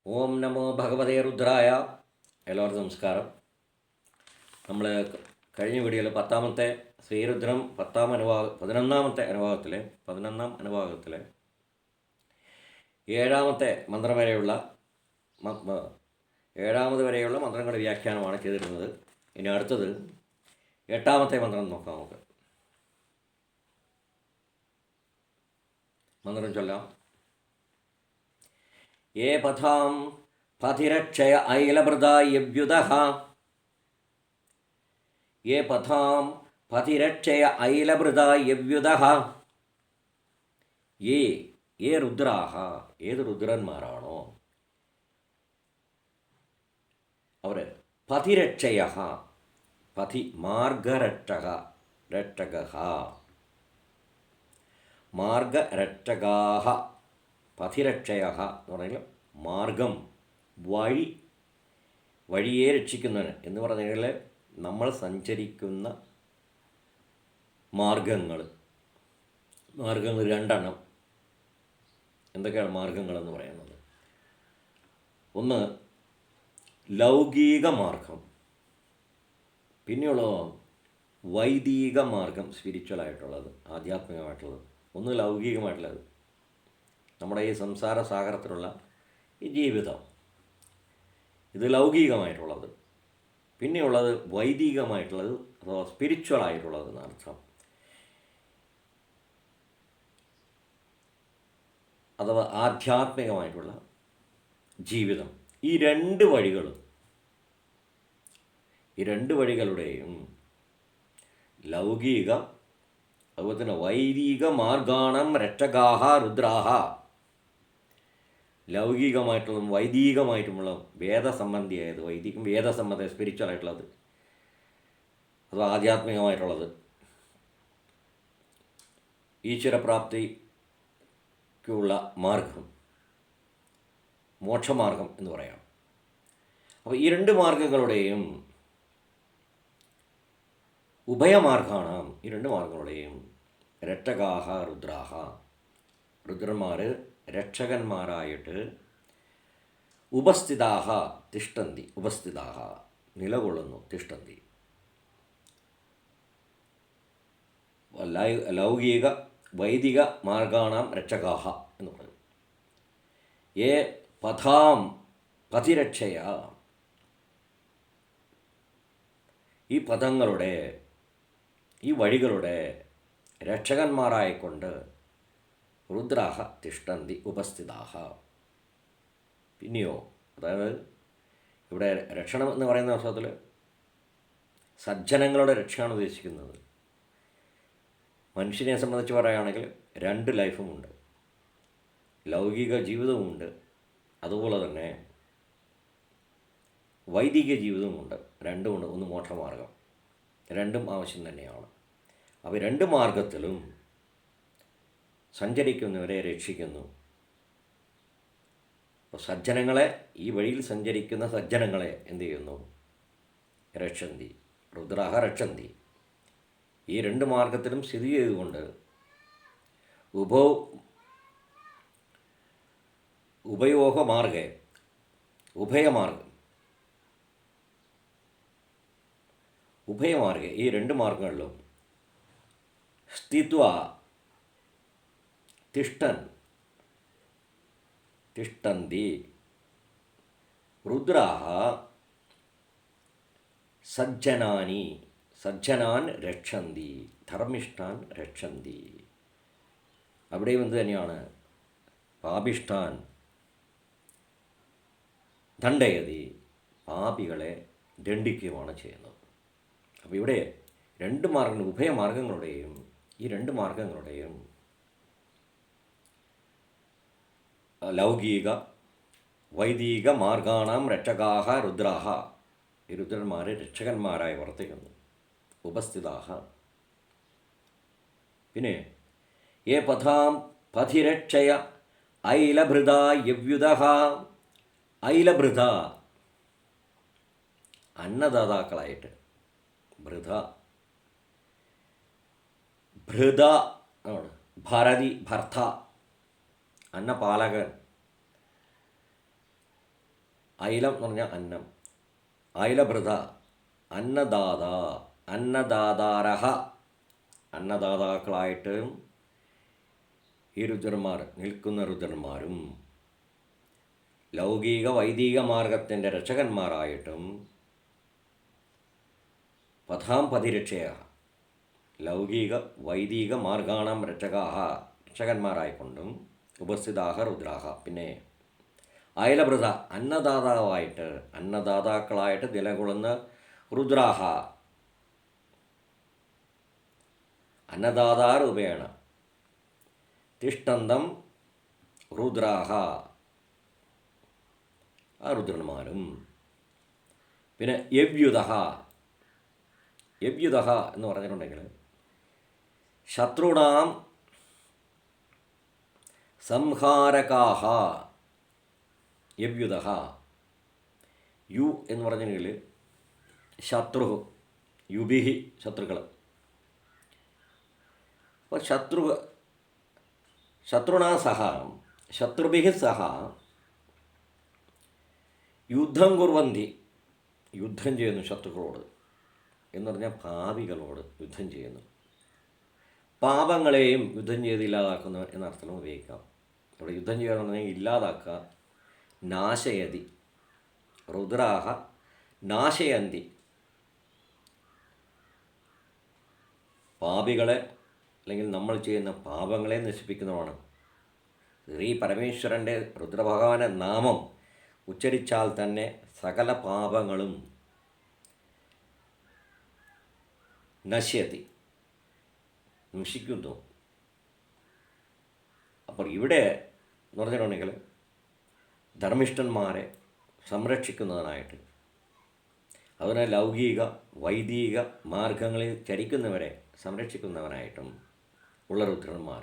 ഓം നമോ ഭഗവതേ രുദ്രായ. എല്ലാവർക്കും നമസ്കാരം. നമ്മൾ കഴിഞ്ഞ വീഡിയോയിൽ പത്താമത്തെ ശ്രീരുദ്രം പതിനൊന്നാം അനുഭാഗത്തിലെ ഏഴാമത് വരെയുള്ള മന്ത്രങ്ങളുടെ വ്യാഖ്യാനമാണ് ചെയ്തിരുന്നത്. ഇനി അടുത്തത് എട്ടാമത്തെ മന്ത്രം നോക്കാം. നമുക്ക് മന്ത്രം ചൊല്ലാം. യേ പഥാം പതിരക്ഷയ ഐലഭൃതായവ്യുതഃ. യേ പഥാം പതിരക്ഷയ ഐലഭൃതായവ്യുതഃ. യേ രുദ്രാഹ, ഏത് രുദ്രന്മാരാണോ അവർ പതിരക്ഷയ, പതി മാർഗരക്ഷക, രക്ഷക മാർഗരക്ഷകാഹ. പതിരക്ഷയ എന്ന് പറഞ്ഞാൽ മാർഗം, വഴിയെ രക്ഷിക്കുന്നവന് എന്ന് പറഞ്ഞാൽ നമ്മൾ സഞ്ചരിക്കുന്ന മാർഗങ്ങൾ രണ്ടെണ്ണം. എന്തൊക്കെയാണ് മാർഗങ്ങളെന്ന് പറയുന്നത്? ഒന്ന് ലൗകിക മാർഗം, പിന്നെയുള്ളത് വൈദിക മാർഗം, സ്പിരിച്വലായിട്ടുള്ളത്, ആധ്യാത്മികമായിട്ടുള്ളത്. ഒന്ന് ലൗകികമായിട്ടുള്ളത്, നമ്മുടെ ഈ സംസാര സാഗരത്തിലുള്ള ഈ ജീവിതം, ഇത് ലൗകികമായിട്ടുള്ളത്. പിന്നെയുള്ളത് വൈദികമായിട്ടുള്ളത്, അഥവാ സ്പിരിച്വലായിട്ടുള്ളത് എന്നർത്ഥം. അഥവാ ആധ്യാത്മികമായിട്ടുള്ള ജീവിതം. ഈ രണ്ട് വഴികളുടെയും ലൗകിക അതുപോലെ തന്നെ വൈദിക മാർഗാണം രക്ഷകാഹ രുദ്രാഹ. ലൗകികമായിട്ടുള്ളതും വൈദികമായിട്ടുമുള്ള വേദസംബന്ധിയായത്, വേദസംബന്ധ സ്പിരിച്വലായിട്ടുള്ളത്, അഥവാ ആധ്യാത്മികമായിട്ടുള്ളത്, ഈശ്വരപ്രാപ്തിക്കുള്ള മാർഗം, മോക്ഷമാർഗം എന്ന് പറയാം. അപ്പോൾ ഈ രണ്ട് മാർഗങ്ങളുടെയും ഉഭയമാർഗാണ്. ഈ രണ്ട് മാർഗങ്ങളുടെയും രക്ഷകാഹ രുദ്രാഹ, രുദ്രന്മാർ രക്ഷകന്മാരായിട്ട് ഉപസ്ഥിതാഹ തിഷ്ടന്തി, ഉപസ്ഥിതാഹ നിലകൊള്ളുന്നു, തിഷ്ടന്തി. ലൗകിക വൈദിക മാർഗാണാം രക്ഷകാഹ എന്ന് പറയും. യേ പഥാം പതിരക്ഷയ, ഈ പദങ്ങളുടെ, ഈ വഴികളുടെ രക്ഷകന്മാരായിക്കൊണ്ട് രുദ്രാഹ തിഷ്ടന്തി ഉപസ്ഥിതാഹ. പിന്നെയോ, അതായത് ഇവിടെ രക്ഷണം എന്ന് പറയുന്ന അവസരത്തിൽ സജ്ജനങ്ങളുടെ രക്ഷയാണ് ഉദ്ദേശിക്കുന്നത്. മനുഷ്യനെ സംബന്ധിച്ച് പറയുകയാണെങ്കിൽ രണ്ട് ലൈഫുമുണ്ട്, ലൗകിക ജീവിതവുമുണ്ട്, അതുപോലെ തന്നെ വൈദിക ജീവിതവുമുണ്ട്. രണ്ടുമുണ്ട്. ഒന്ന് മോക്ഷമാർഗം, രണ്ടും ആവശ്യം തന്നെയാണ്. അപ്പോൾ രണ്ട് മാർഗത്തിലും സഞ്ചരിക്കുന്നവരെ രക്ഷിക്കുന്നു. അപ്പോൾ സജ്ജനങ്ങളെ, ഈ വഴിയിൽ സഞ്ചരിക്കുന്ന സജ്ജനങ്ങളെ എന്തു ചെയ്യുന്നു? രക്ഷന്തി, രുദ്രാഹ രക്ഷന്തി. ഈ രണ്ട് മാർഗത്തിലും സ്ഥിതി ചെയ്തുകൊണ്ട് ഉഭയമാർഗം, ഈ രണ്ട് മാർഗങ്ങളിലും സ്ഥിത്വ തിഷ്ടന്തി രുദ്രാഹ സജ്ജനാൻ രക്ഷന്തി, ധർമ്മിഷ്ഠാൻ രക്ഷന്തി. അവിടെയും എന്ത് തന്നെയാണ്? പാപിഷ്ഠാൻ ദണ്ഡയതി, പാപികളെ ദണ്ഡിക്കുകയാണ് ചെയ്യുന്നത്. അപ്പോൾ ഇവിടെ രണ്ട് മാർഗങ്ങൾ, ഉഭയമാർഗങ്ങളുടെയും ഈ രണ്ട് മാർഗങ്ങളുടെയും ലൗകിക വൈദിക മാർഗാണാം രക്ഷകാഹ രുദ്രാഹ, ഈ രുദ്രന്മാർ രക്ഷകന്മാരായി വർത്തിക്കുന്നു. ഉപസ്ഥിതാഹ. പിന്നെ യേ പഥാം പതിരക്ഷയ ഐലഭൃതായവ്യുതഃ. ഐലഭൃത, അന്നദാതാക്കളായിട്ട്, ഭൃത ആണ് ഭരതി, ഭർത്ത, അന്നപാലകൻ. അയിലം എന്ന് പറഞ്ഞാൽ അന്നം. അയിലഭൃത അന്നദാത അന്നദാതാരഹ അന്നദാതാക്കളായിട്ടും ഈ രുദ്രന്മാർ നിൽക്കുന്ന രുദ്രന്മാരും ലൗകിക വൈദിക മാർഗത്തിൻ്റെ രക്ഷകന്മാരായിട്ടും പഥാം പതിരക്ഷയ ലൗകിക വൈദിക മാർഗാണം രക്ഷകന്മാരായിക്കൊണ്ടും ഉപസ്ഥിതാഹ രുദ്രാഹ. പിന്നെ അയലഭൃത അന്നദാതാക്കളായിട്ട് നിലകൊള്ളുന്ന രുദ്രാഹ അന്നദാതാരൂപേണ തിഷ്ടന്തം രുദ്രാഹ ആ രുദ്രന്മാരും. പിന്നെ യവ്യുത എന്ന് പറഞ്ഞിട്ടുണ്ടെങ്കിൽ ശത്രുണാം സംഹാരകാഹ. യവ്യുത യു എന്ന് പറഞ്ഞിട്ടുണ്ടെങ്കിൽ ശത്രു, യുഭിഹി ശത്രുക്കൾ. അപ്പോൾ ശത്രുണാ സഹ ശത്രുഭിഹി സഹ യുദ്ധം കുർവന്തി യുദ്ധം ചെയ്യുന്നു ശത്രുക്കളോട് എന്ന് പറഞ്ഞാൽ പാപികളോട് യുദ്ധം ചെയ്യുന്നു. പാപങ്ങളെയും യുദ്ധം ചെയ്ത് ഇല്ലാതാക്കുന്നു എന്നർത്ഥം ഉപയോഗിക്കാം. ഇവിടെ യുദ്ധം ചെയ്യുക എന്ന് പറഞ്ഞാൽ ഇല്ലാതാക്കുക. നാശയതി രുദ്രാഹ നാശയന്തി പാപികളെ അല്ലെങ്കിൽ നമ്മൾ ചെയ്യുന്ന പാപങ്ങളെ നശിപ്പിക്കുന്നതാണ്. ശ്രീ പരമേശ്വരൻ്റെ രുദ്രഭഗവാന്റെ നാമം ഉച്ചരിച്ചാൽ തന്നെ സകല പാപങ്ങളും നശ്യത്തി നശിക്കുന്നു. അപ്പോൾ ഇവിടെ എന്ന് പറഞ്ഞിട്ടുണ്ടെങ്കിൽ ധർമ്മിഷ്ഠന്മാരെ സംരക്ഷിക്കുന്നതിനായിട്ട് അതുപോലെ ലൗകിക വൈദിക മാർഗങ്ങളിൽ ചരിക്കുന്നവരെ സംരക്ഷിക്കുന്നവനായിട്ടും ഉള്ള രുദ്രന്മാർ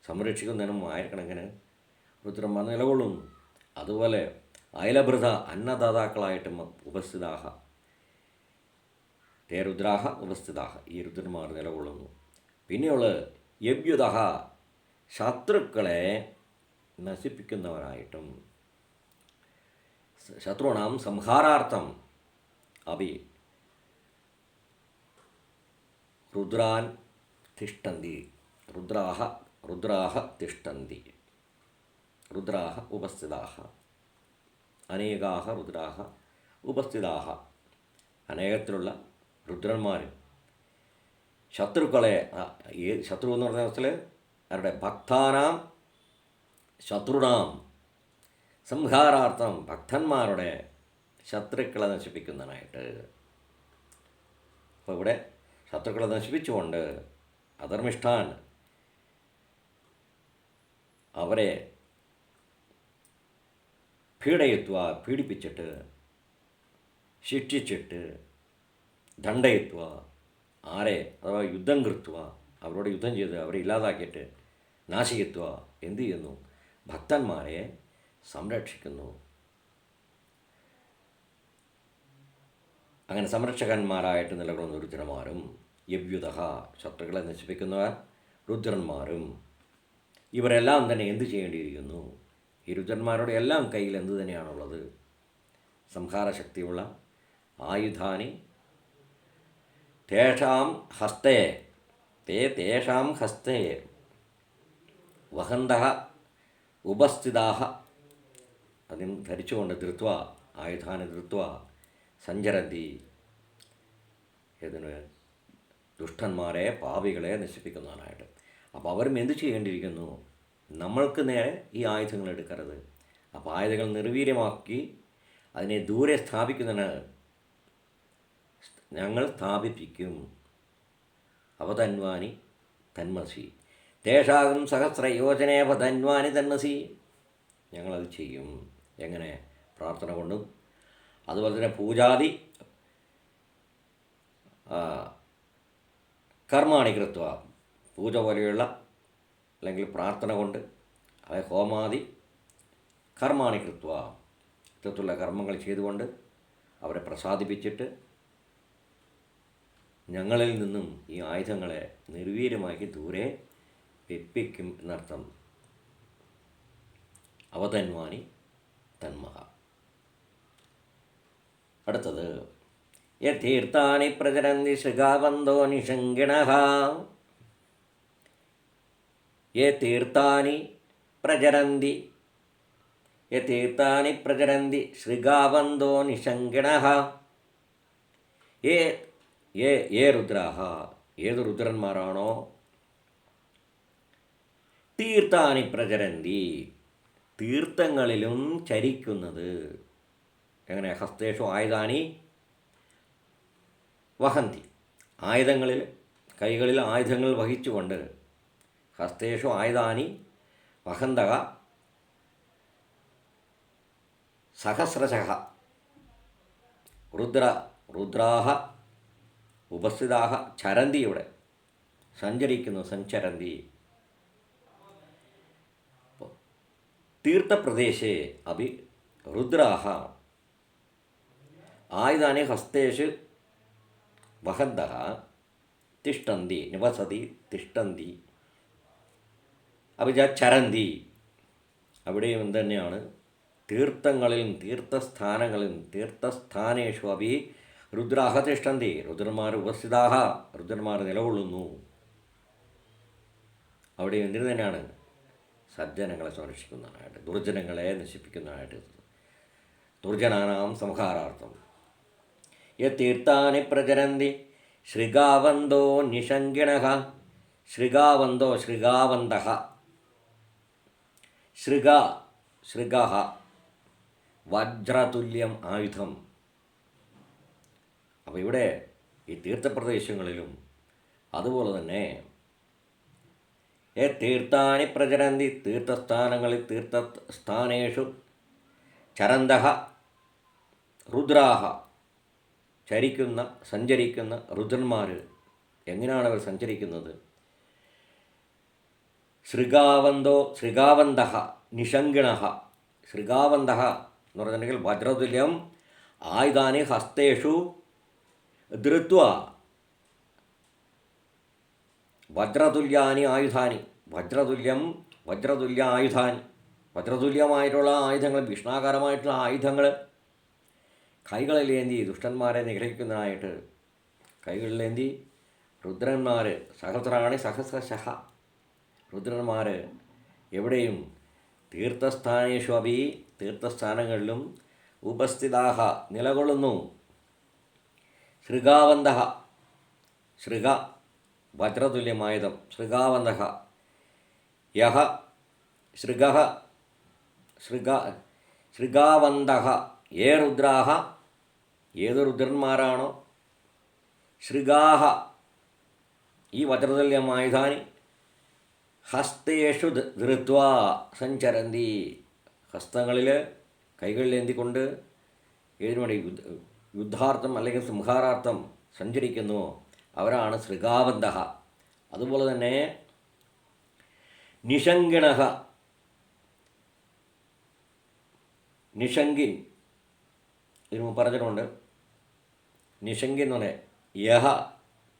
സംരക്ഷിക്കുന്നതിനും ആയിരക്കണക്കിന് രുദ്രന്മാർ നിലകൊള്ളുന്നു. അതുപോലെ അയലഭൃത അന്നദാതാക്കളായിട്ടും ഉപസ്ഥിതാഹ തേ രുദ്രാഹ ഉപസ്ഥിതാഹ ഈ രുദ്രന്മാർ നിലകൊള്ളുന്നു. പിന്നെയുള്ള യവ്യുത ശത്രുക്കളെ നശിപ്പിക്കുന്നവരായിട്ടും ശത്രുണാം സംഹാരാർത്ഥം അഭി രുദ്രാൻ തിഷ്ടന്തി രുദ്രാഹ തിഷ്ടന്തി രുദ്രാഹ ഉപസ്ഥിതാഹ അനേകാഹ രുദ്രാഹ ഉപസ്ഥിതാഹ അനേകത്തിലുള്ള രുദ്രന്മാർ ശത്രുക്കളെ ശത്രു എന്ന് പറഞ്ഞ വെച്ചാൽ അവരുടെ ഭക്താനാം ശത്രുണാം സംഹാരാർത്ഥം ഭക്തന്മാരുടെ ശത്രുക്കളെ നശിപ്പിക്കുന്നതിനായിട്ട്. അപ്പോൾ ഇവിടെ ശത്രുക്കളെ നശിപ്പിച്ചുകൊണ്ട് അധർമ്മിഷ്ഠാൻ അവരെ പീഡിപ്പിച്ചിട്ട് ശിക്ഷിച്ചിട്ട് ദണ്ഡയിത്വ ആരെ അഥവാ യുദ്ധം കൃത്വ അവരോട് യുദ്ധം ചെയ്ത് അവരെ ഇല്ലാതാക്കിയിട്ട് നാശികത്വ എന്തു ചെയ്യുന്നു? ഭക്തന്മാരെ സംരക്ഷിക്കുന്നു. അങ്ങനെ സംരക്ഷകന്മാരായിട്ട് നിലകൊള്ളുന്ന രുദ്രന്മാരും യവ്യുത ശത്രുക്കളെ നശിപ്പിക്കുന്നവർ രുദ്രന്മാരും ഇവരെല്ലാം തന്നെ എന്ത് ചെയ്യേണ്ടിയിരിക്കുന്നു? ഈ രുദ്രന്മാരുടെ എല്ലാം കയ്യിൽ എന്ത് തന്നെയാണുള്ളത്? സംഹാരശക്തിയുള്ള ആയുധാനി തേഷാം ഹസ്തേ തേഷാം ഹസ്തേ വഹന്തഃ ഉപസ്ഥിതാഹ അതിന് ധരിച്ചുകൊണ്ട് ധൃത്വ ആയുധാനി ധൃത്വ സഞ്ചരന്തി ഏതിന് ദുഷ്ടന്മാരെ പാപികളെ നശിപ്പിക്കുന്നതിനായിട്ട്. അപ്പോൾ അവരും എന്ത് ചെയ്യേണ്ടിയിരിക്കുന്നു? നമ്മൾക്ക് നേരെ ഈ ആയുധങ്ങൾ എടുക്കരുത്. അപ്പോൾ ആയുധങ്ങൾ നിർവീര്യമാക്കി അതിനെ ദൂരെ സ്ഥാപിക്കുന്നതിന് ഞങ്ങൾ സ്ഥാപിപ്പിക്കും. അവതന്വാനി തന്മസി തേഷാകും സഹസ്രയോജനേ അവതന്വാനി തന്മസി ഞങ്ങളത് ചെയ്യും. എങ്ങനെ? പ്രാർത്ഥന കൊണ്ടും അതുപോലെ തന്നെ പൂജാതി കർമാണി കൃത്വ പൂജ പോലെയുള്ള അല്ലെങ്കിൽ പ്രാർത്ഥന കൊണ്ട് അതായത് ഹോമാദി കർമാണി കൃത്വ ഇത്തരത്തിലുള്ള കർമ്മങ്ങൾ ചെയ്തുകൊണ്ട് അവരെ പ്രസാദിപ്പിച്ചിട്ട് ഞങ്ങളിൽ നിന്നും ഈ ആയുധങ്ങളെ നിർവീര്യമാക്കി ദൂരെ വെപ്പിക്കും എന്നർത്ഥം. അവതന്വാനി തന്മഹ അടുത്തത് യതീർത്ഥാനി പ്രചരന്തി ശൃഗാവന്തോ നിഷംഗിണഃ. യതീർത്ഥാനി പ്രചരന്തി യതീർത്ഥാനി പ്രചരന്തി ശൃഗാവന്തോ നിഷംഗിണഃ. ഏ ഏ ഏ രുദ്രാഹ, ഏത് രുദ്രന്മാരാണോ തീർത്ഥാനി പ്രചരന്തി, തീർത്ഥങ്ങളിലും ചരിക്കുന്നത്. എങ്ങനെ? ഹസ്തേഷു ആയുധാനി വഹന്തി, ആയുധങ്ങളിൽ കൈകളിൽ ആയുധങ്ങൾ വഹിച്ചുകൊണ്ട്. ഹസ്തേഷു ആയുധാനി വഹന്തക സഹസ്രശഃ രുദ്രാഹ ഉപസ്ഥിതാഹ ചരന്തി, ഇവിടെ സഞ്ചരിക്കുന്നു, സഞ്ചരന്തി. തീർത്ഥപ്രദേശേ അഭി രുദ്രാഹ ആയുധാനി ഹസ്തേഷു വഹന്തഃ തിഷ്ടന്തി, നിവസതി തിഷ്ടന്തി, അഭിജ ചരന്തി. അവിടെയും എന്തുതന്നെയാണ്? തീർത്ഥങ്ങളിലും തീർത്ഥസ്ഥാനങ്ങളിലും തീർത്ഥസ്ഥാനേഷു അഭി രുദ്രാഹ തിഷ്ടന്തി, രുദ്രന്മാർ ഉപസ്ഥിതാഹ, രുദ്രന്മാർ നിലകൊള്ളുന്നു. അവിടെ എന്തിനു തന്നെയാണ്? സജ്ജനങ്ങളെ സംരക്ഷിക്കുന്നതിനായിട്ട്, ദുർജനങ്ങളെ നശിപ്പിക്കുന്നതിനായിട്ട്, ദുർജനാനാം സംഹാരാർത്ഥം. യതീർത്ഥാനി പ്രചരന്തി ശൃഗാവന്തോ നിഷംഗിണഃ. ശൃഗാവന്തോ ശൃഗാവന്തഃ, ശൃഗഃ വജ്രതുല്യം ആയുധം. അപ്പോൾ ഇവിടെ ഈ തീർത്ഥപ്രദേശങ്ങളിലും അതുപോലെ തന്നെ തീർത്ഥാനി പ്രചരന്തി, തീർത്ഥസ്ഥാനങ്ങളിൽ തീർത്ഥസ്ഥാനേഷു ചരന്തഃ രുദ്രാഹ ചരിക്കുന്ന സഞ്ചരിക്കുന്ന രുദ്രന്മാർ. എങ്ങനെയാണ് അവർ സഞ്ചരിക്കുന്നത്? ശൃഗാവന്തഃ നിഷംഗിണഃ. ശൃഗാവന്തഃ എന്ന് പറഞ്ഞിട്ടുണ്ടെങ്കിൽ വജ്രതുല്യം ആയുധാനി ഹസ്തേഷു ധൃത്വ. വജ്രതുല്യാനി ആയുധാനി, വജ്രതുല്യ ആയുധാനി, വജ്രതുല്യമായിട്ടുള്ള ആയുധങ്ങൾ, ഭീഷണാകാരമായിട്ടുള്ള ആയുധങ്ങൾ കൈകളിലേന്തി ദുഷ്ടന്മാരെ നിഗ്രഹിക്കുന്നതിനായിട്ട് കൈകളിലേന്തി രുദ്രന്മാർ, സഹസ്രാണി സഹസ്രശഃ, രുദ്രന്മാർ എവിടെയും തീർത്ഥസ്ഥാനേഷു അഭി തീർത്ഥസ്ഥാനങ്ങളിലും ഉപസ്ഥിതാഹ നിലകൊള്ളുന്നു. ശൃഗാവന്തഃ, ശൃഗ വജ്രതുല്യമായുധം, ശൃഗാവന്തഃ യഹ ശൃഗാവന്തഃ ഏ രുദ്രാഹ, ഏത് രുദ്രന്മാരാണോ ശൃഗാഹ ഈ വജ്രതുല്യമായുധാനി ഹസ്തേഷു ധൃത്വ സഞ്ചരന്തി, ഹസ്തങ്ങളിൽ കൈകളിലേന്തിക്കൊണ്ട് ഏതിനുവേണ്ടി? യുദ്ധാർത്ഥം അല്ലെങ്കിൽ സംഹാരാർത്ഥം സഞ്ചരിക്കുന്നു. അവരാണ് ശൃഗാവന്തഃ. അതുപോലെ തന്നെ നിഷംഗിണഃ, നിഷംഗിൻ ഇതിന് പറഞ്ഞിട്ടുണ്ട്. നിഷംഗിൻ എന്ന് പറഞ്ഞാൽ യഹ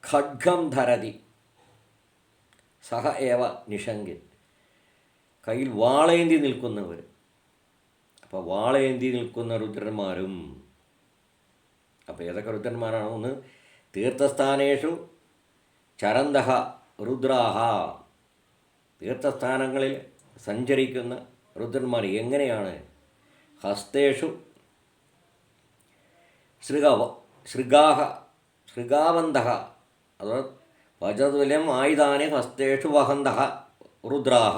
ഖഡ്ഗം ധരതി സഹ ഏവ നിഷംഗിൻ, കയ്യിൽ വാളേന്തി നിൽക്കുന്നവർ. അപ്പോൾ വാളേന്തി നിൽക്കുന്ന രുദ്രന്മാരും. അപ്പോൾ ഏതൊക്കെ രുദ്രന്മാരാണ്? ഒന്ന് തീർത്ഥസ്ഥാനേഷു ചരന്തഃ രുദ്രാഹ, തീർത്ഥസ്ഥാനങ്ങളിൽ സഞ്ചരിക്കുന്ന രുദ്രന്മാർ. എങ്ങനെയാണ്? ഹസ്തേഷു ശൃഗാവന്തഃ, അത് വജ്രതുല്യം ആയുധാനി ഹസ്തേഷു വഹന്തഃ രുദ്രാഹ.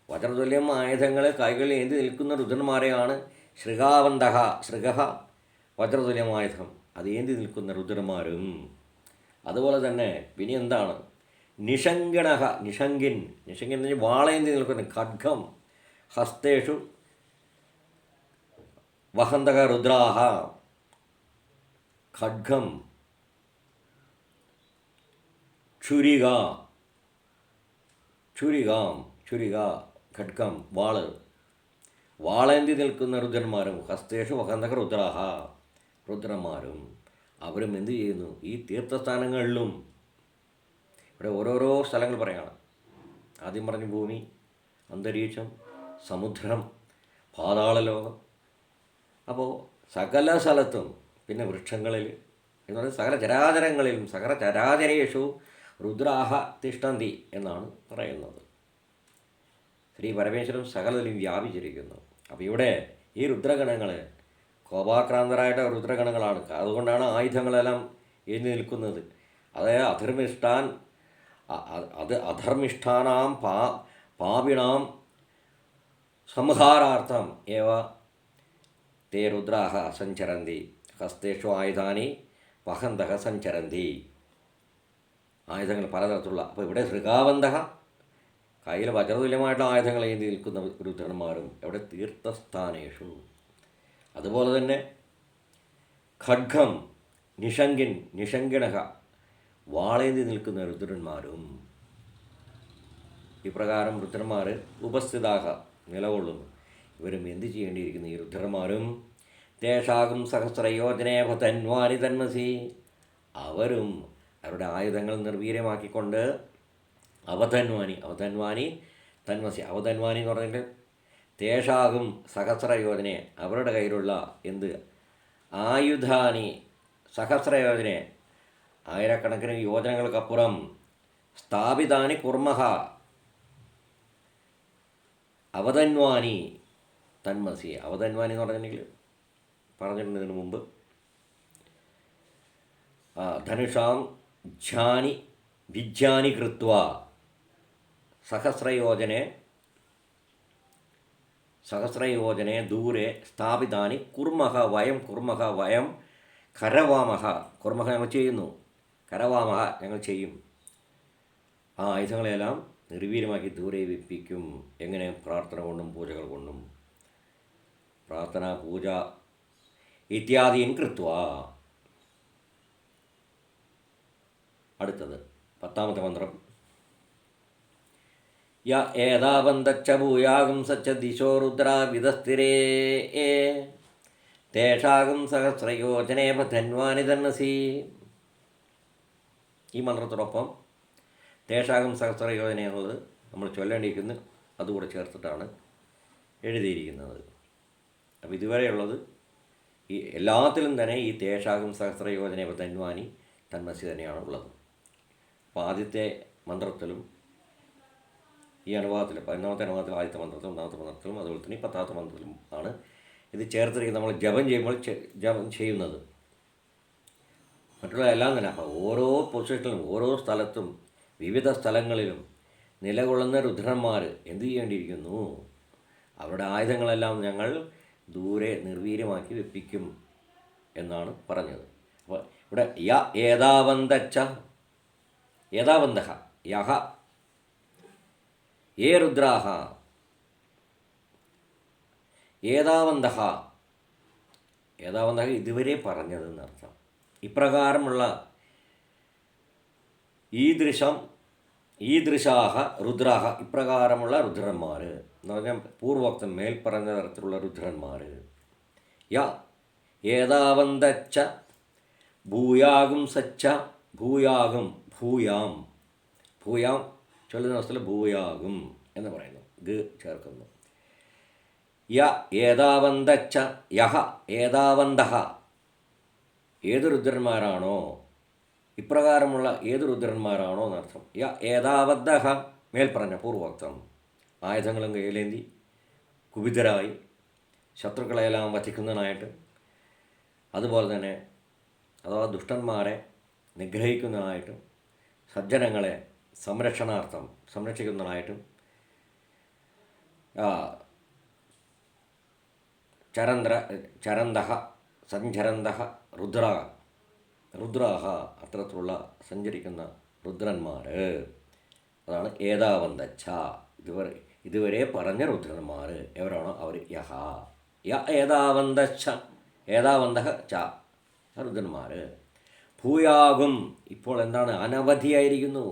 വജ്രതുല്യം ആയുധങ്ങൾ കൈകളിൽ ഏന്തി നിൽക്കുന്ന രുദ്രന്മാരെയാണ് ശൃഗാവന്തഃ. ശൃഗഃ വജ്രതുല്യമായുധം, അത് ഏന്തി നിൽക്കുന്ന രുദ്രന്മാരും. അതുപോലെ തന്നെ പിന്നെ എന്താണ്? നിഷംഗിണഃ, നിഷംഗിൻ എന്ന് പറഞ്ഞാൽ വാളേന്തി നിൽക്കുന്ന ഖഡ്ഗം ഹസ്തേഷു വഹന്തക രുദ്രാഹ. ഖഡ്ഗം, ഛുരിക, ഖഡ്ഗം വാളേന്തി നിൽക്കുന്ന രുദ്രന്മാരും. ഹസ്തേഷു വഹന്തക രുദ്രാഹ, രുദ്രന്മാരും. അവരും എന്തു ചെയ്യുന്നു? ഈ തീർത്ഥസ്ഥാനങ്ങളിലും. ഇവിടെ ഓരോരോ സ്ഥലങ്ങൾ പറയുകയാണ്. ആദ്യം പറഞ്ഞു ഭൂമി, അന്തരീക്ഷം, സമുദ്രം, പാതാളലോകം. അപ്പോൾ സകല സ്ഥലത്തും, പിന്നെ വൃക്ഷങ്ങളിൽ എന്ന് പറയുന്നത് സകല ചരാചരങ്ങളിലും സകല ചരാചരേഷു രുദ്രാഹ തിഷ്ടന്തി എന്നാണ് പറയുന്നത്. ശ്രീ പരമേശ്വരൻ സകലത്തിലും വ്യാപിച്ചിരിക്കുന്നു. അപ്പോൾ ഇവിടെ ഈ രുദ്രഗണങ്ങൾ കോപാക്രാന്തരായിട്ട് രുദ്രഗണങ്ങളാണ്. അതുകൊണ്ടാണ് ആയുധങ്ങളെല്ലാം എഴുതി നിൽക്കുന്നത്. അതായത് അധർമ്മിഷ്ഠാനാം പാപിണാം സംഹാരാർത്ഥം ഏവ തേ രുദ്രാഹ സഞ്ചരന്തി ഹസ്തേഷു ആയുധാനി വഹന്തക സഞ്ചരന്തി. ആയുധങ്ങൾ പലതരത്തിലുള്ള. അപ്പോൾ ഇവിടെ ശൃഗാവന്തക കയ്യിൽ വജ്രതുല്യമായിട്ടുള്ള ആയുധങ്ങൾ ഏന്തി നിൽക്കുന്ന രുദ്രന്മാരും എവിടെ തീർത്ഥസ്ഥാനേഷു. അതുപോലെ തന്നെ ഖഡ്ഗം നിഷങ്കിണക വാളേന്തി നിൽക്കുന്ന രുദ്രന്മാരും. ഇപ്രകാരം രുദ്രന്മാർ ഉപസ്ഥിതാക നിലകൊള്ളുന്നു. ഇവരും എന്ത് ചെയ്യേണ്ടിയിരിക്കുന്നു? ഈ രുദ്രന്മാരും തേഷാകും സഹസ്രയോജനേ ഭതന്വാനി തന്മസി, അവരും അവരുടെ ആയുധങ്ങൾ നിർവീര്യമാക്കിക്കൊണ്ട് അവധന്വാനി തന്മസി. അവധന്വാനി എന്ന് പറഞ്ഞിട്ട് തേഷാകും സഹസ്രയോജനെ, അവരുടെ കയ്യിലുള്ള എന്ത് ആയുധാനി സഹസ്രയോജനെ, ആയിരക്കണക്കിന് യോജനകൾക്കപ്പുറം സ്ഥാപിതാനി കുർമഹ അവധന്വാനി തന്മസി. അവധന്വാനി എന്ന് പറഞ്ഞിട്ടുണ്ടെങ്കിൽ പറഞ്ഞിട്ടുണ്ടതിന് മുമ്പ് ധനുഷാം വിജ്ഞാനി കൃത്വ സഹസ്രയോജനെ ദൂരെ സ്ഥാപിതാനി കുർമഹ വയം കരവാമഹ. കുർമഹ ഞങ്ങൾ ചെയ്യുന്നു, കരവാമഹ ഞങ്ങൾ ചെയ്യും. ആ ആയുധങ്ങളെല്ലാം നിർവീര്യമാക്കി ദൂരെ വെപ്പിക്കും. എങ്ങനെ? പ്രാർത്ഥന കൊണ്ടും പൂജകൾ കൊണ്ടും. പ്രാർത്ഥന പൂജ ഇത്യാദീൻ കൃത്വ. അടുത്തത് 10ാമത്തെ മന്ത്രം. യ ഏതാവന്തച്ച ഭൂയാകും സച്ച ദിശോ രുദ്ര വിതസ്ഥിരേ തേഷാകും സഹസ്രയോജനേ പധന്വാനി തന്മസി. ഈ മന്ത്രത്തോടൊപ്പം തേഷാകും സഹസ്രയോജന എന്നുള്ളത് നമ്മൾ ചൊല്ലേണ്ടിയിരിക്കുന്നു. അതുകൂടെ ചേർത്തിട്ടാണ് എഴുതിയിരിക്കുന്നത്. അപ്പോൾ ഇതുവരെയുള്ളത് ഈ എല്ലാത്തിലും തന്നെ ഈ തേഷാകും സഹസ്രയോജന പധന്വാനി തന്മസി തന്നെയാണ് ഉള്ളത്. അപ്പോൾ ആദ്യത്തെ മന്ത്രത്തിലും ഈ അനുവാദത്തിൽ 11ാമത്തെ അനുവാദത്തിൽ ആദ്യത്തെ മന്ത്രത്തിലും 1ാമത്തെ മന്ത്രത്തിലും അതുപോലെ തന്നെ 10ാമത്തെ മന്ത്രത്തിലും ആണ് ഇത് ചേർത്തിരിക്കുന്നത്. നമ്മൾ ജപം ചെയ്യുന്നത് മറ്റുള്ള എല്ലാം തന്നെ. അപ്പോൾ ഓരോ പൊസിഷനിലും ഓരോ സ്ഥലത്തും വിവിധ സ്ഥലങ്ങളിലും നിലകൊള്ളുന്ന രുദ്രന്മാർ എന്തു ചെയ്യേണ്ടിയിരിക്കുന്നു? അവരുടെ ആയുധങ്ങളെല്ലാം ഞങ്ങൾ ദൂരെ നിർവീര്യമാക്കി വെപ്പിക്കും എന്നാണ് പറഞ്ഞത്. അപ്പോൾ ഇവിടെ ഏതാവന്തഃ യഹ ഏ രുദ്രാഹ ഏതാവന്തഃ ഇതുവരെ പറഞ്ഞതെന്നർത്ഥം. ഇപ്രകാരമുള്ള ഈദൃശാഹ രുദ്രാഹ, ഇപ്രകാരമുള്ള രുദ്രന്മാർ എന്ന് പറഞ്ഞാൽ പൂർവോക്തം മേൽപ്പറഞ്ഞ തരത്തിലുള്ള രുദ്രന്മാർ. ഏതാവന്തച്ച ഭൂയാകും സച്ച ഭൂയാം ചൊല്ലുന്ന അവസ്ഥയിൽ ഭൂയാകും എന്ന് പറയുന്നു, ഗ ചേർക്കുന്നു. ഏതാവന്തച്ച ഏതാവന്തഃ ഏത് രുദ്രന്മാരാണോ, ഇപ്രകാരമുള്ള ഏത് രുദ്രന്മാരാണോ എന്നർത്ഥം. ഏതാവദ്ധ മേൽപ്പറഞ്ഞ പൂർവോക്തം ആയുധങ്ങളും കയ്യിലേന്തി കുപിതരായി ശത്രുക്കളെല്ലാം വധിക്കുന്നതിനായിട്ട്, അതുപോലെ തന്നെ അഥവാ ദുഷ്ടന്മാരെ നിഗ്രഹിക്കുന്നതിനായിട്ടും സജ്ജനങ്ങളെ സംരക്ഷിക്കുന്നതിനായിട്ടും സഞ്ചരന്തഃ രുദ്രാഹ അത്തരത്തിലുള്ള സഞ്ചരിക്കുന്ന രുദ്രന്മാർ. അതാണ് ഏതാവന്തച്ഛ. ഇതുവരെ പറഞ്ഞ രുദ്രന്മാർ എവരാണോ അവർ ഏതാവന്തഃ ച രുദ്രന്മാർ. ഭൂയാകും ഇപ്പോൾ എന്താണ്? അനവധിയായിരിക്കുന്നു,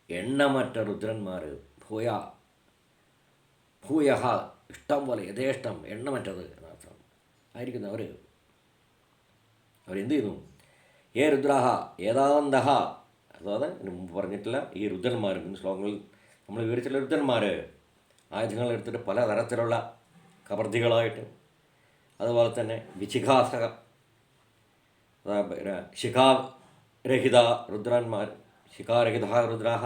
എണ്ണമറ്റ രുദ്രന്മാർ. ഭൂയഹ ഇഷ്ടം പോലെ, യഥേഷ്ടം, എണ്ണമറ്റത് എന്നർത്ഥം ആയിരിക്കുന്നു അവരെന്ത് ചെയ്യുന്നു? രുദ്രാഹ ഏതാവന്തഃ. അതായത് മുമ്പ് പറഞ്ഞിട്ടില്ല ഈ രുദ്രന്മാരും ശ്ലോകങ്ങളിൽ നമ്മൾ വിവരിച്ചിട്ടുള്ള രുദ്രന്മാർ ആയുധങ്ങൾ എടുത്തിട്ട് പലതരത്തിലുള്ള കവർദികളായിട്ട് അതുപോലെ തന്നെ വിശിഖാസക, ശിഖാരഹിത രുദ്രന്മാർ, ശിഖാരഹിത രുദ്രാഹ,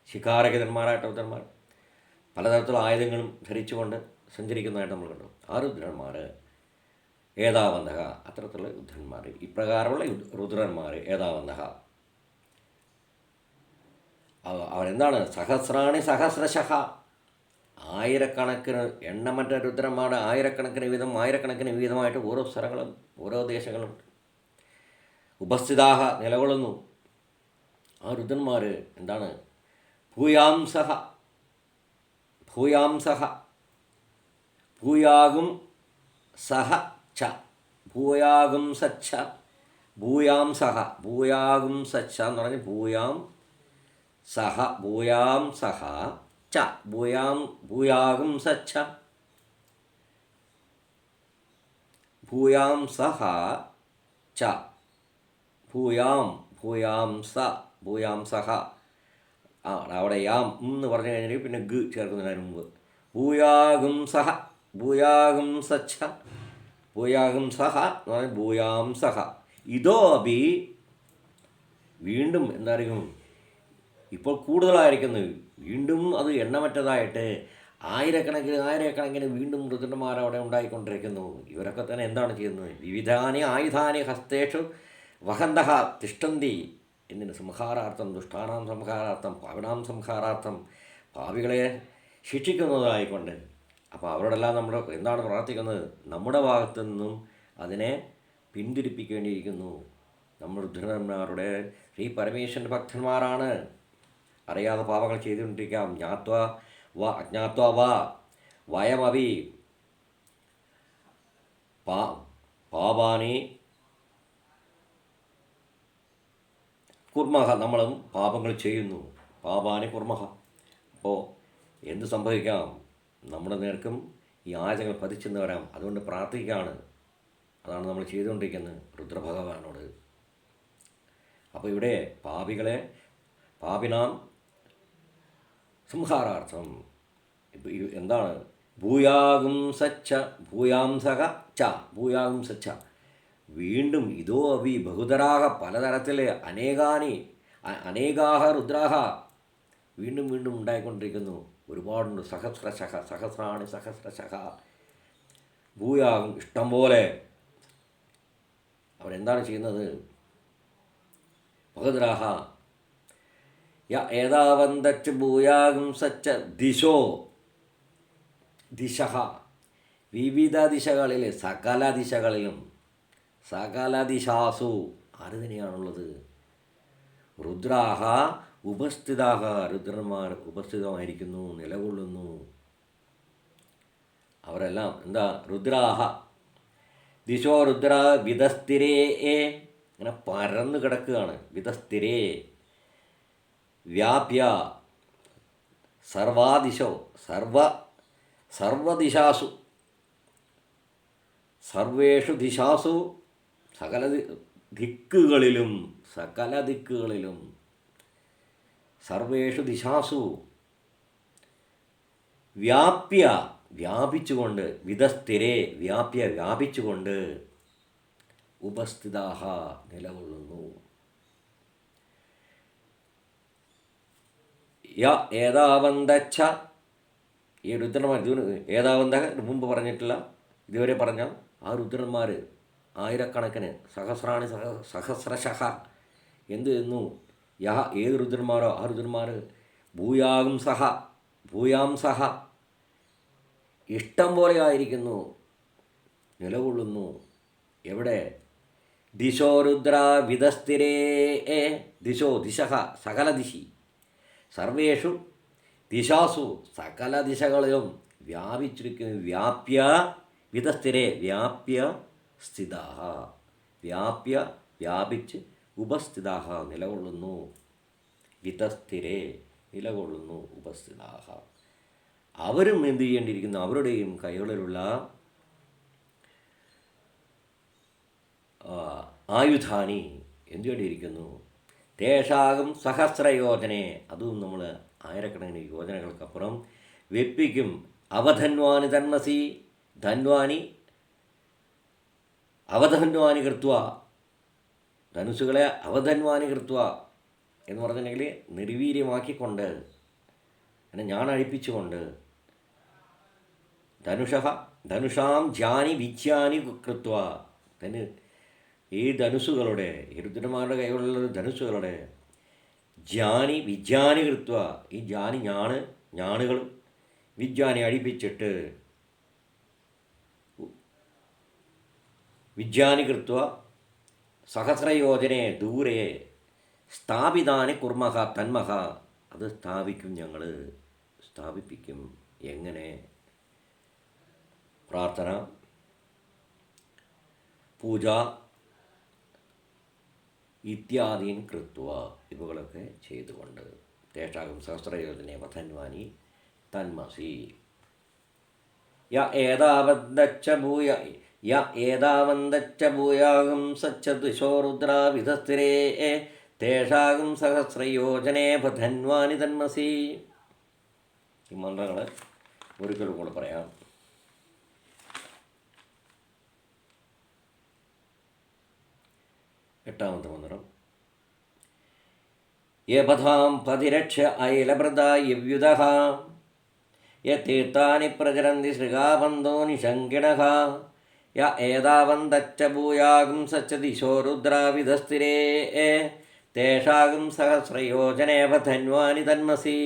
ശിഖാരഹിതന്മാരായിട്ട് രുദ്രന്മാർ പലതരത്തിലുള്ള ആയുധങ്ങളും ധരിച്ചുകൊണ്ട് സഞ്ചരിക്കുന്നതായിട്ട് നമ്മൾ കണ്ടു. ആ രുദ്രന്മാർ ഏതാവന്തക, അത്തരത്തിലുള്ള രുദ്രന്മാർ, ഇപ്രകാരമുള്ള രുദ്രന്മാർ ഏതാവന്തക അവരെന്താണ്? സഹസ്രാണി സഹസ്രശഃ, ആയിരക്കണക്കിന് എണ്ണമറ്റ രുദ്രന്മാർ ആയിരക്കണക്കിന് വീതമായിട്ട് ഓരോ സ്ഥലങ്ങളും ഓരോ ദേശങ്ങളും ഉപസ്ഥിതാഹ നിലകൊള്ളുന്നു. ആ രുദ്രന്മാർ എന്താണ്? ഭൂയാംസഹ, ഭൂയാകും സഹ ച, ഭൂയാകും സച്ച, ഭൂയാംസഹ, ഭൂയാകും സച്ച എന്ന് പറഞ്ഞ് ഭൂയാം സഹ ച, ഭൂയാകും സച്ച, ഭൂയാം സഹ ച, ഭൂയാം സഹ. അവിടെ യാം എന്ന് പറഞ്ഞു കഴിഞ്ഞാൽ പിന്നെ ഗ ചേർക്കുന്നതിന് മുമ്പ് ഭൂയാകും സഹ, ഭൂയാകും സച്ച, ഭൂയാകും സഹ എന്ന് പറഞ്ഞാൽ ഭൂയാം സഹ. ഇതോ അഭി, വീണ്ടും എന്തായിരിക്കും? ഇപ്പോൾ കൂടുതലായിരിക്കുന്നു. വീണ്ടും അത് എണ്ണമറ്റതായിട്ട് ആയിരക്കണക്കിന് വീണ്ടും ഋതുന്മാർ അവിടെ ഉണ്ടായിക്കൊണ്ടിരിക്കുന്നു. ഇവരൊക്കെ തന്നെ എന്താണ് ചെയ്യുന്നത്? വിവിധാനി ആയുധാനി ഹസ്തേഷു വഹന്തഹ തിഷ്ടന്തി. എന്തിന്? സംഹാരാർത്ഥം, ദുഷ്ടാനാം സംഹാരാർത്ഥം, പാവിനാം സംഹാരാർത്ഥം, ഭാവികളെ ശിക്ഷിക്കുന്നതായിക്കൊണ്ട്. അപ്പോൾ അവരോടെല്ലാം നമ്മൾ എന്താണ് പ്രാർത്ഥിക്കുന്നത്? നമ്മുടെ ഭാഗത്തു നിന്നും അതിനെ പിന്തിരിപ്പിക്കേണ്ടിയിരിക്കുന്നു. നമ്മൾ രുദ്രന്മാരുടെ ശ്രീ പരമേശ്വരൻ്റെ ഭക്തന്മാരാണ്. അറിയാതെ പാപങ്ങൾ ചെയ്തുകൊണ്ടിരിക്കാം. ജ്ഞാത്വാ വാ അജ്ഞാത്വാ വാ വയമവി പാപാനി കുർമഹ, നമ്മളും പാപങ്ങൾ ചെയ്യുന്നു. പാപാനി കുർമഹ. അപ്പോൾ എന്ത് സംഭവിക്കാം? നമ്മുടെ നേർക്കും ഈ ആചകൾ പതിച്ചെന്ന് വരാം. അതുകൊണ്ട് പ്രാർത്ഥിക്കുകയാണ്. അതാണ് നമ്മൾ ചെയ്തുകൊണ്ടിരിക്കുന്നത് രുദ്രഭഗവാനോട്. അപ്പോൾ ഇവിടെ പാപിനാം സംഹാരാർത്ഥം എന്താണ്? ഭൂയാകും സച്ച, ഭൂയാംസക ച, ഭൂയാകും സച്ച. വീണ്ടും ഇതോ അവി ബഹുതരാഹ, പലതരത്തിൽ അനേകാഹ രുദ്രാഹ വീണ്ടും ഉണ്ടായിക്കൊണ്ടിരിക്കുന്നു. ഒരുപാടുണ്ട്. സഹസ്രാണി സഹസ്രശഃ, ഭൂയാകും ഇഷ്ടം പോലെ. അവരെന്താണ് ചെയ്യുന്നത്? ബഹുതരാഹ ഏതാവന്തച്ച് ഭൂയാകും സച്ച ദിശഃ, വിവിധ ദിശകളിൽ, സകല ദിശകളിലും, സകല ദിശാസു ആര് തന്നെയാണുള്ളത്? രുദ്രാഹ ഉപസ്ഥിതാഹ, രുദ്രന്മാർ ഉപസ്ഥിതമായിരിക്കുന്നു, നിലകൊള്ളുന്നു. അവരെല്ലാം എന്താ? രുദ്രാഹ ദിശോ രുദ്ര വിതസ്ഥിരേ, ഇങ്ങനെ പരന്ന് കിടക്കുകയാണ്. വിതസ്ഥിരേ വ്യാപ്യ സർവാദിശോ, സർവദിശാസു, സർവേഷു ദിശാസു, സകല ദിക്കുകളിലും, സർവേഷു ദിശാസു വ്യാപിച്ചുകൊണ്ട്, വിതസ്ഥിരേ വ്യാപിച്ചുകൊണ്ട്, ഉപസ്ഥിതാഹ നിലകൊള്ളുന്നു. ഏതാവന്തച്ഛ, ഈ രുദ്രന്മാർ ഏതാവന്ത മുമ്പ് പറഞ്ഞിട്ടില്ല, ഇതുവരെ പറഞ്ഞ ആ രുദ്രന്മാർ ആയിരക്കണക്കിന്, സഹസ്രാണി സഹസ്രശഃ എന്ത് ചെയ്യുന്നു? ഏത് രുദ്രന്മാരോ ആ രുദ്രന്മാർ ഭൂയാം സഹ ഇഷ്ടം പോലെ ആയിരിക്കുന്നു, നിലകൊള്ളുന്നു. എവിടെ? ദിശോ രുദ്ര വിതസ്ഥിരേ, ദിശഃ സകല ദിശി, സർവേഷു ദിശാസു സകല ദിശകളിലും വ്യാപിച്ചിരിക്കുന്നു. വിതസ്ഥിരേ സ്ഥിതാഹ, വ്യാപിച്ച് ഉപസ്ഥിതാഹ നിലകൊള്ളുന്നു. വിതസ്ഥിരേ നിലകൊള്ളുന്നു, ഉപസ്ഥിതാഹ. അവരും എന്ത് ചെയ്യേണ്ടിയിരിക്കുന്നു? അവരുടെയും കൈകളിലുള്ള ആയുധാനി എന്തു വേണ്ടിയിരിക്കുന്നു? തേഷാകും സഹസ്രയോജനെ, അതും നമ്മൾ ആയിരക്കണക്കിന് യോജനകൾക്കപ്പുറം വെപ്പിക്കും. അവധന്വാനി തന്മസി, ധന്വാനി അവധന്വാനി കൃത്വ, ധനുസുകളെ അവധന്വാനി കൃത്വ എന്ന് പറഞ്ഞിട്ടുണ്ടെങ്കിൽ നിർവീര്യമാക്കിക്കൊണ്ട്, എന്നെ ഞാൻ അഴിപ്പിച്ചുകൊണ്ട്, ധനുഷാം ജാനി വിജ്ഞാനി കൃത്വ, ഈ ധനുസുകളുടെ, ഈ രുദ്രന്മാരുടെ കൈകളുള്ള ധനുസുകളുടെ ജാനി വിജ്ഞാനി കൃത്വ, ഈ ജാനി ഞാണുകൾ വിജ്ഞാനി അഴിപ്പിച്ചിട്ട്, വിജ്ഞാനി കൃത്വ സഹസ്രയോജനെ ദൂരെ സ്ഥാപിതാനി കുർമഹ തന്മഹ, അത് സ്ഥാപിക്കും, ഞങ്ങൾ സ്ഥാപിപ്പിക്കും. എങ്ങനെ? പ്രാർത്ഥന, പൂജ ഇത്യാദീൻ കൃത്വ, ഇവകളൊക്കെ ചെയ്തുകൊണ്ട്, തേഷാകും സഹസ്രയോജനെ വധന്വാനി തന്മസി. ഏതാവന്തച്ച ഭൂയാകും സച്ച ദിശോ രുദ്രാ വിധസ്ഥിരേ തേഷാകും സഹസ്രയോജനേ വധന്വാനി തന്മസി. ഈ മന്ത്രങ്ങൾ ഒരിക്കലും കൂടെ പറയാം. എട്ടാമത്തെ മന്ത്രം. യപഥാം പതിരക്ഷ അയലഭൃത യവ്യുതഃ യതീർത്ഥാനി പ്രചരന്തി ശൃഗാബന്ധോ നിശങ്കിണഃ ഏതാവന്തച്ച ഭൂയാകും സച്ച ദിശോ രുദ്രാവിധസ്ഥിരേ തേഷാകും സഹസ്രയോജനേ വധന്വാനി തന്മസി.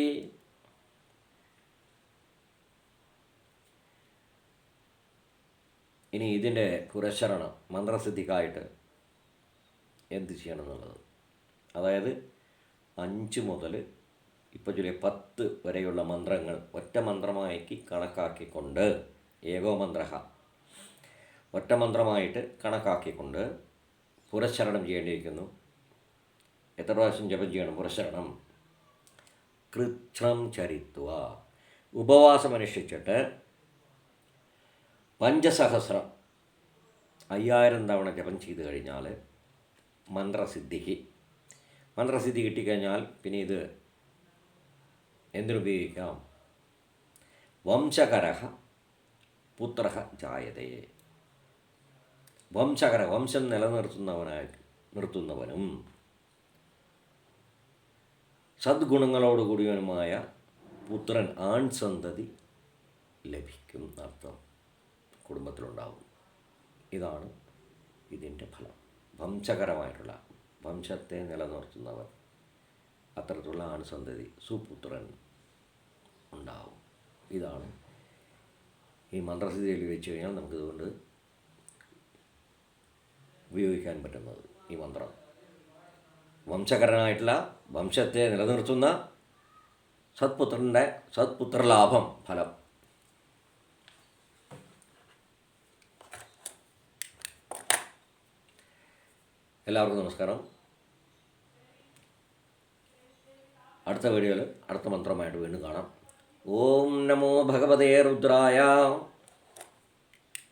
ഇനി ഇതിൻ്റെ പുരസ്ചരണം മന്ത്രസിദ്ധിക്കായിട്ട് എന്ത് ചെയ്യണം എന്നുള്ളത്, അതായത് 5 മുതൽ ഇപ്പോൾ ചൊല്ലിയ 10 വരെയുള്ള മന്ത്രങ്ങൾ ഒറ്റ മന്ത്രമാക്കി കണക്കാക്കിക്കൊണ്ട്, ഏകോ മന്ത്ര, ഒറ്റ മന്ത്രമായിട്ട് കണക്കാക്കിക്കൊണ്ട് പുരസ്ചരണം ചെയ്യേണ്ടിയിരിക്കുന്നു. എത്ര പ്രാവശ്യം ജപം ചെയ്യണം പുരസ്ചരണം? കൃച്ഛ്രം ചരിത്വ, ഉപവാസം അനുഷ്ഠിച്ചിട്ട് 5,000 5000 തവണ ജപം ചെയ്ത് കഴിഞ്ഞാൽ മന്ത്രസിദ്ധി കിട്ടിക്കഴിഞ്ഞാൽ പിന്നെ ഇത് എന്തിനുപയോഗിക്കാം? വംശകരഃ പുത്രഃ ജായതേ, വംശം നിർത്തുന്നവനും സദ്ഗുണങ്ങളോടുകൂടിയവനുമായ പുത്രൻ, ആൺസന്തതി ലഭിക്കും എന്നർത്ഥം, കുടുംബത്തിലുണ്ടാവും. ഇതാണ് ഇതിൻ്റെ ഫലം. വംശകരമായിട്ടുള്ള, വംശത്തെ നിലനിർത്തുന്നവർ, അത്തരത്തിലുള്ള ആൺസന്തതി, സുപുത്രൻ ഉണ്ടാവും. ഇതാണ് ഈ മന്ത്രസിദ്ധിയിൽ വെച്ച് കഴിഞ്ഞാൽ നമുക്കിതുകൊണ്ട് ഉപയോഗിക്കാൻ പറ്റുന്നത് ഈ മന്ത്രം. വംശകരനായിട്ടുള്ള, വംശത്തെ നിലനിർത്തുന്ന സത്പുത്രലാഭം ഫലം. എല്ലാവർക്കും നമസ്കാരം. അടുത്ത വീഡിയോയിൽ അടുത്ത മന്ത്രമായിട്ട് വീണ്ടും കാണാം. ഓം നമോ ഭഗവതേ രുദ്രായ.